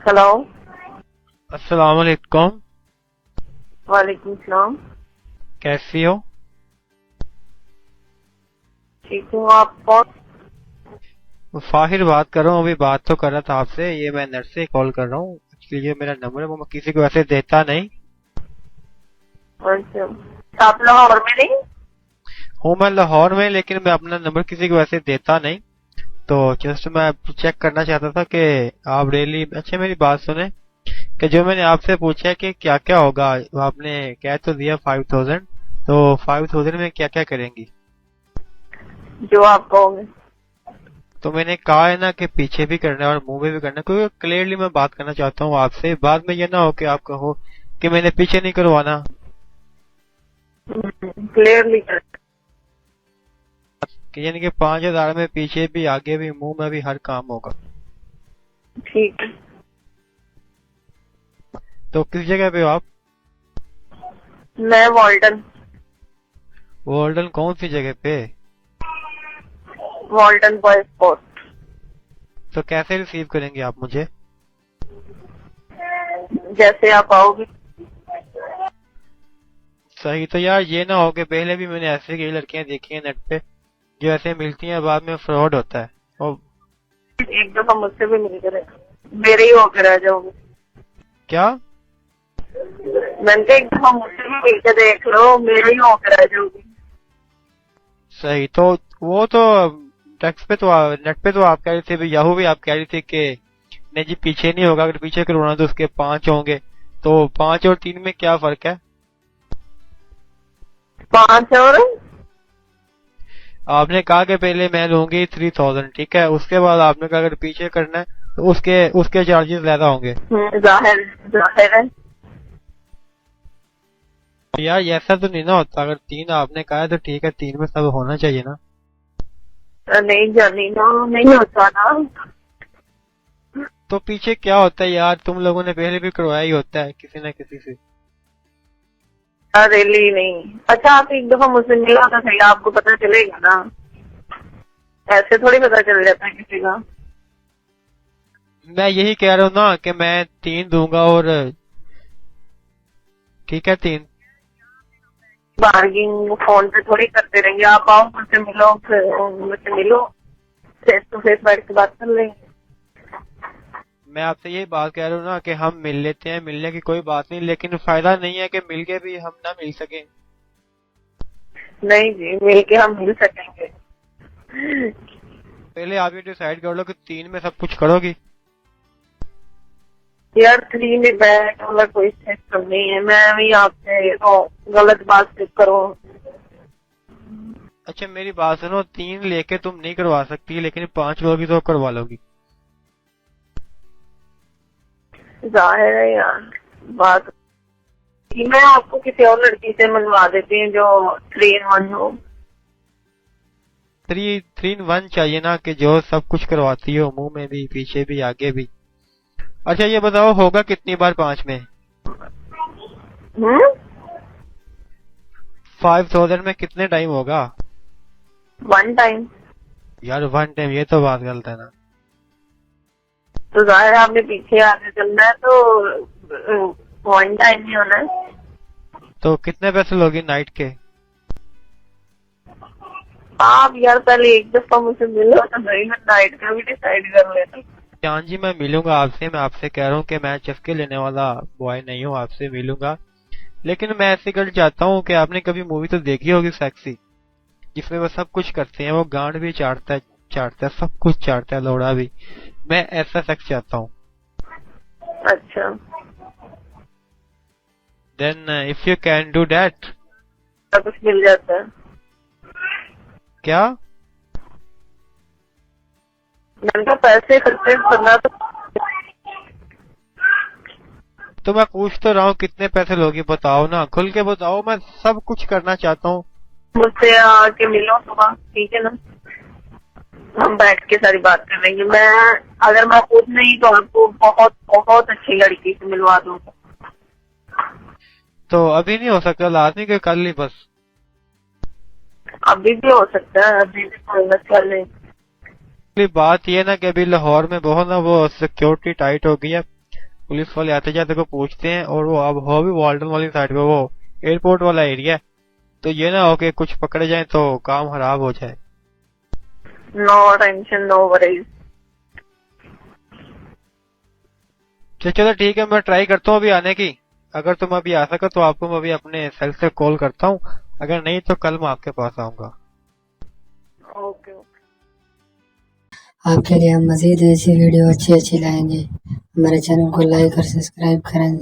Hello. अस्सलाम वालेकुम। वालेकुम सलाम। कैसी हो? ठीक हूँ, आप कौन? फाहिर बात कर रहा हूँ। अभी बात तो कर रहा था आपसे। ये मैं नेट से कॉल कर रहा हूँ। एक्चुअली ये मेरा नंबर है, वो मैं किसी को ऐसे देता नहीं अच्छा, तो आप लाहौर में नहीं? हूँ। मैं लाहौर में, लेकिन मैं अपना नंबर किसी को ऐसे देता नहीं। तो जस्ट मैं चेक करना चाहता था कि आप रियली अच्छा मेरी बात सुने कि जो मैंने आपसे पूछा कि क्या क्या होगा, आपने कह तो दिया 5000। तो 5000 में क्या क्या करेंगी? जो आप कहोगे। तो मैंने कहा है ना कि पीछे भी करना है और मुंह में भी करना है, क्योंकि क्लियरली मैं बात करना चाहता हूँ आपसे। बाद में ये ना हो कि आप कहो कि मैंने पीछे नहीं करवाना। क्लियरली कर। कि यानी कि 5000 में पीछे भी, आगे भी, मुंह में भी हर काम होगा। ठीक है। तो किस जगह पे हो आप? मैं वॉल्टन। वॉल्डन कौन सी जगह पे? वॉल्टन बॉय स्पोर्ट। तो कैसे रिसीव करेंगे आप मुझे? जैसे आप आओगे। सही। तो यार ये ना हो कि पहले भी मैंने ऐसे कई लड़कियां देखी हैं नेट पे जो ऐसे मिलती हैं, बाद में फ्रॉड होता है। और एक दफा मुझसे भी मिलकर मेरे ही होकर आ जाओगे। क्या? मैंने कहा एक दफा मुझसे भी मिलकर देख लो, मेरे ही होकर आ जाओगे। सही। तो वो तो टेक्स्ट पे तो नेट पे तो आप कह रही थी, याहू भी आप कह रही थी कि नहीं जी पीछे नहीं होगा, अगर पीछे करवाना तो उसके 5 होंगे। तो 5 और 3 में क्या फर्क है? 5 और आपने कहा कि पहले मैं लूंगी 3000, ठीक है। उसके बाद आपने कहा अगर पीछे करना है तो उसके उसके चार्जेस ज्यादा होंगे। जाहिर जाहिर है। तो यार ऐसा तो नहीं ना होता। अगर 3 आपने कहा है तो ठीक है, 3 में सब होना चाहिए ना। नहीं जानी ना, नहीं होता ना। तो पीछे क्या होता है यार? तुम लोगों ने पहले भी करवाया ही होता है किसी न किसी से। अरे ली नहीं। अच्छा, आप एक दफा मुझसे मिला था, सही आपको पता चलेगा ना। ऐसे थोड़ी पता चल जाता है किसी का। मैं यही कह रहा हूँ ना कि मैं 3 दूंगा और ठीक है 3। बार्गिंग फोन पे थोड़ी करते रहेंगे। आप आओ, मुझसे मिलो, फिर मुझसे मिलो, फेस टू फेस बैठ के बात कर लेंगे। मैं आपसे यही बात कह रहा हूँ ना कि हम मिल लेते हैं, मिलने की कोई बात नहीं, लेकिन फायदा नहीं है कि मिल के भी हम ना मिल सके। नहीं जी, मिल के हम मिल सकेंगे। पहले आप ये डिसाइड कर लो कि 3 में सब कुछ करोगी। यार 3 में बैठ वाला कोई सिस्टम नहीं है। मैं भी आपसे गलत बात करूँ। अच्छा मेरी बात सुनो, 3 लेके तुम नहीं करवा सकती, लेकिन 5 लोगी तो करवा लोगी। जाहिर है यार बात कि मैं आपको किसी और लड़की से मिलवा देती हूँ जो 3 in 1 हो। 3 in 1 चाहिए ना, कि जो सब कुछ करवाती हो, मुंह में भी, पीछे भी, आगे भी। अच्छा ये बताओ होगा कितनी बार 5 में? हम्म। 5000 में कितने टाइम होगा? 1 टाइम। यार 1 टाइम, ये तो बात गलत है ना। तो जाहिर है आपने पीछे आगे चलना है तो 1 टाइम ही होना है। तो कितने पैसे लोगी नाइट के? आप यार पहले एक दफा मुझसे मिलो तो सही, मैं नाइट का भी डिसाइड कर लेता। जान जी मैं मिलूंगा आपसे। मैं आपसे कह रहा हूँ कि मैं चस्के लेने वाला बॉय नहीं हूँ, आपसे मिलूंगा। लेकिन मैं ऐसी गर्ल चाहता हूँ कि आपने कभी मूवी तो देखी होगी सेक्सी, जिसमें वो सब कुछ करते हैं, वो गांड भी चाटता है, सब कुछ चाटता है, लोड़ा भी। मैं ऐसा सेक्स चाहता हूँ। अच्छा। Then if you can do that. सब कुछ मिल जाता है। क्या? मैंने कहा पैसे खर्चे करना तो मैं पूछ तो रहा हूँ कितने पैसे लोगी, बताओ ना, खुल के बताओ। मैं सब कुछ करना चाहता हूँ। मुझसे आके मिलो सुबह, ठीक है ना? हम बैठ के सारी बात कर लेंगे। मैं अगर मैं खुद नहीं तो आपको बहुत बहुत अच्छी लड़की से मिलवा दूंगा। तो अभी नहीं हो सकता? लाजमी के कल ही बस। अभी भी हो सकता है, अभी भी कोई मसला नहीं। बात ये ना कि अभी लाहौर में बहुत ना वो सिक्योरिटी टाइट हो गई है। पुलिस वाले आते जाते को पूछते हैं, और वो अब हो भी वाल्टन वाली साइड पे, वो एयरपोर्ट वाला एरिया है, तो ये ना हो कि कुछ पकड़े जाए तो काम खराब हो जाए। No tension, no worries. चलो ठीक है, मैं ट्राई करता हूँ अभी आने की। अगर तुम अभी आ सको तो आपको मैं अभी अपने सेल से कॉल करता हूँ, अगर नहीं तो कल मैं आपके पास आऊंगा। Okay okay. आपके लिए हम मज़ीद ऐसी वीडियो अच्छी लाएंगे। हमारे चैनल को लाइक और सब्सक्राइब करें।